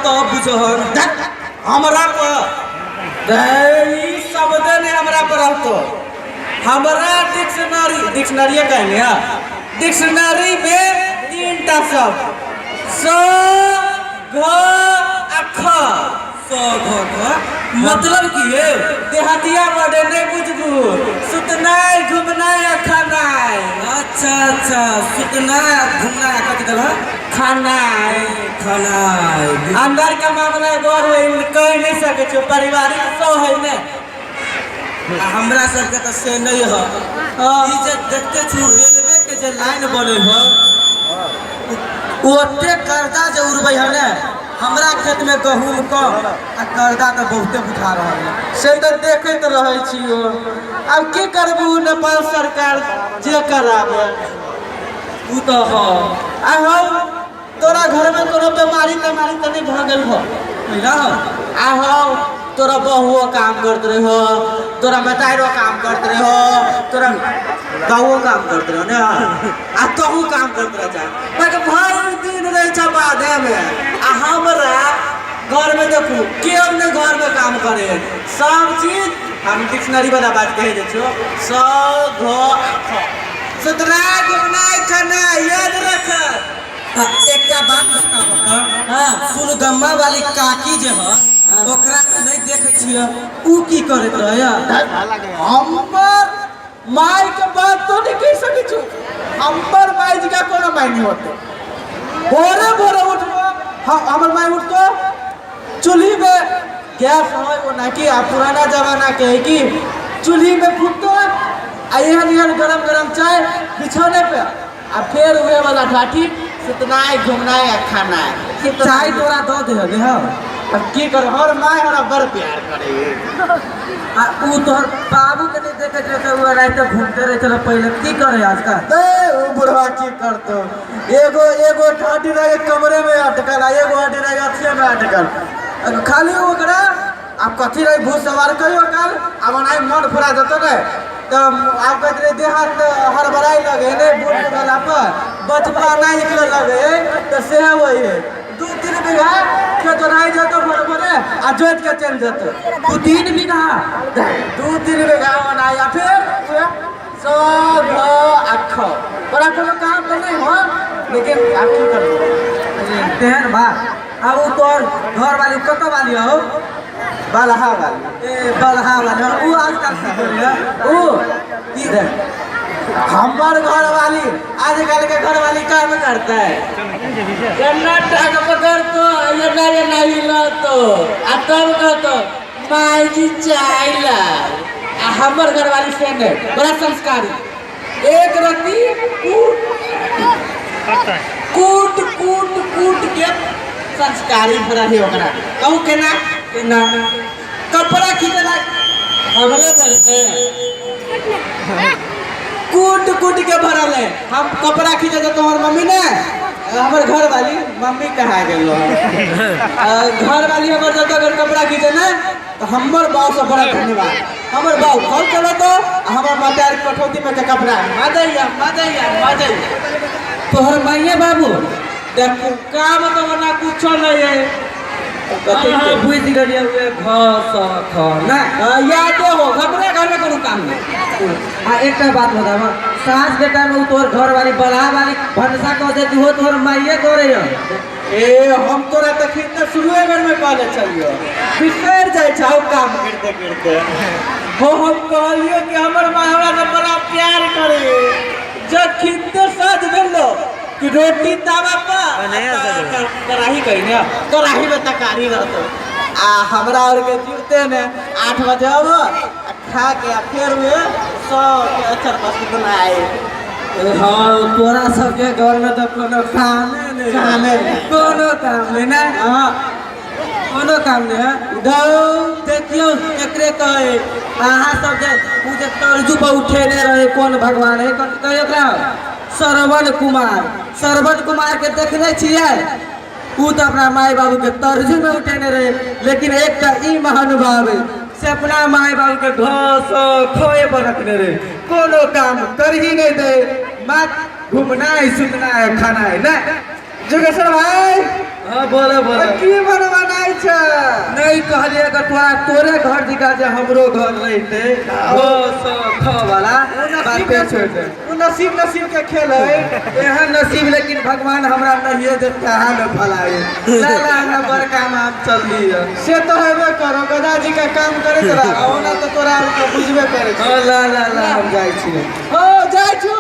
तो बुझहन हमरा पर शब्द ने हमरा पर रहतो हमरा डिक्शनरी कहले है डिक्शनरी में 3टा शब्द स घ अख स घ मतलब की है देहातिया वर्ड नहीं बुझबू सुतनाय घूमनाय खानाय अच्छा सुतनाय घूमनाय कथि कहल खानाय अंदर का मामला गौर कह नहीं सके छो पारिवारिक सो है ने हमरा सबके तो से नहीं है ई जे देखते छु रेलवे के जे लाइन बने हो ओते कर्जा जे उड़बै है ने हमरा खेत में गहूम कम आ कर्जा तो बहुते बुझा रहा है से तो देखैत रहै छियो अब की करबू नेपाल सरकार जे कराबे उ तो हो आ हो तोरा घर में कोनो बीमारी तो नहीं भ गेल हो बुझला आ हो तोरा बहुओ काम करते रहे हो तोरा बेटाइरो काम करते रहे हो तोरा गाँवो काम करते रहो ने आ तहू काम करते रह जा भर दिन रहे छ बाधे में आ हमरा घर में देखू केओ ने घर में काम करे सब चीज हम डिक्शनरी वाला बात कह दे छो स घ सुतरा घूमना खाना याद रख एक बात बताओ सुन गम्मा वाली काकी जे है ओकरा नहीं देखे छियो उ की करत रहया हमर माई के बात तो नहीं कह सके छु हमर माई जी का कोनो माई नहीं होते भोरे उठबो हमर माई उठतो चूल्ही में गैस है वो ना कि पुराना जमाना के है कि चूल्ही में फूकतो आ यहन गरम चाय बिछौने पे आ फिर उहे वाला ढाठी सुतनाय घूमनाय खानाय चाय तोरा दो दे हो अब की कर हर माय हमरा बड़ प्यार करे आ उ तोहर बाबू के नहीं देखे जे उ रात घूमते रहे चलो पहले की करे आजकल ए उ बुढ़वा की करतो एगो ठाठी रहे कमरे में अटकल एगो ठाठी रहे अथिए में अटकल खाली ओकरा अब कथी रहे भूत सवार कहियो काल अब नाय मन फुरा जतो ने तो आप कहते देहात हड़बड़ाई लगे ने बूढ़ वाला पर बचपा नहीं निकल लगे तो से वही 2-3 बीघा खेत रह जातो बड़े आ जोत के चल जातो 2-3 बीघा 2-3 बीघा बनाया फिर सब अख पर कोनो काम तो नहीं हो लेकिन आप की करबो तेहन बा अब तोर घर वाली कत वाली हो बलहा वाली उ आजकल की करिया उ की रे हमर घर वाली आजकल के घर वाली काम करता है कर्नाटक पकड़ तो ये नहीं ला तो आ तब का तो माई जी चाइला हमर घर वाली से ने बड़ा संस्कारी एक रति कूट के संस्कारी भरा है ओकरा कहू केना कपड़ा खींचला हमरे करते कूट के भरल है हम कपड़ा खींचे तो तुम्हार मम्मी ने हमर घर वाली मम्मी कहा गेल घर वाली हमर जब अगर कपड़ा खींचे ना तो हमर बाऊ से बड़ा धन्यवाद हमर बाऊ कल चलो तो हमर मातार कठौती में के कपड़ा मजा तोहर माइये बाबू देखो काम तो ना कुछ नहीं है बुझ गए हुए ना याद हो घबरे घर में कोनो काम नहीं एक बात बताओ साँझ के टाइम तोहर घर वाली बलहा वाली भनसा कह देती हो तोहर माइये करे हम तोरा तो खींचते शुरुए बेर में कहले चलियो बिसर जाए छाओ काम करते हो हम कहलियो कि हमर माँ हमरा से बड़ा प्यार करे जब खींचते साथ भेलो कि रोटी तावा पर कराही कही ने कराही में तकारी रहतो आ हमरा और के जुड़ते ने 8 बजे अब खा के फिर वे 100 के अचार पास बनाए हाँ तोरा सबके घर में तो कोनो काम नहीं कोनो काम नहीं ना हाँ कोनो काम नहीं है दो देखियो एकरे कहे अहाँ सब जे पूजे तर्जू पर उठेने रहे कौन भगवान है कौन कहे ओकरा श्रवण कुमार के देखने छिए उ तो अपना माई बाबू के तर्जू में उठेने रहे लेकिन एक ई महानुभाव से अपना माई बाबू के घोस खोए पर रखने रहे कोनो काम कर ही नहीं दे मत घूमना है सुतना है खाना है ना जोगेश्वर भाई हाँ बोलो की बनवा कहलिए अगर तोरे घर जिका जे हमरो घर रहते वो सो वाला बाते छोड़ दे। वो नसीब के खेल है। एहन नसीब लेकिन भगवान हमरा नहीं दे कहाँ न फलाए लाला हमरा बड़का काम चल लिया से तो हेबे करो गदा जी का काम करे तोरा ओना तो तोरा बुझबे करे ला ला ला हम जाई छी हो जाय छु